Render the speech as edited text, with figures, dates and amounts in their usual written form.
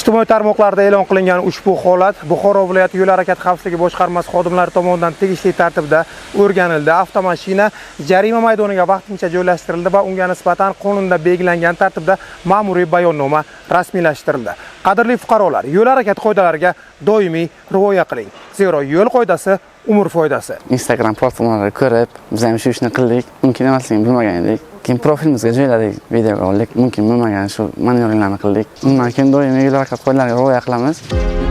Ijtimoiy tarmoqlarda e'lon qilingan ushbu holat Buxoro viloyati yo'l harakati xavfsizligi boshqarmasi xodimlari tomonidan tegishli tartibda o'rganildi. Avtomashina jarima maydoniga vaqtincha joylashtirildi va unga nisbatan qonunda belgilangan tartibda ma'muriy bayonnoma rasmiylashtirildi. Qadrli fuqarolar, yo'l harakati qoidalariga doimiy rioya qiling. Zero yo'l qoidasi umr foydasi. Instagram platformalariga ko'rib, biz ham shu ishni qildik. Mumkin emasligini bilmagan edik. Keyin profilimizga joyladik, videoga oldik. Mumkin bo'lmagan shu manyovrlarni qildik. Undan keyin doimiy yo'l harakati qoidalariga rioya qilamiz.